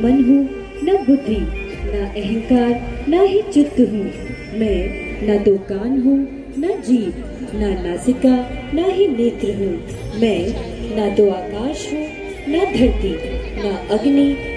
मन हूँ न बुद्धि, न अहंकार, न ही चित्त हूँ। मैं न तो कान हूँ न जीभ, न नासिका, न ही नेत्र हूँ। मैं न तो आकाश हूँ न धरती, न अग्नि,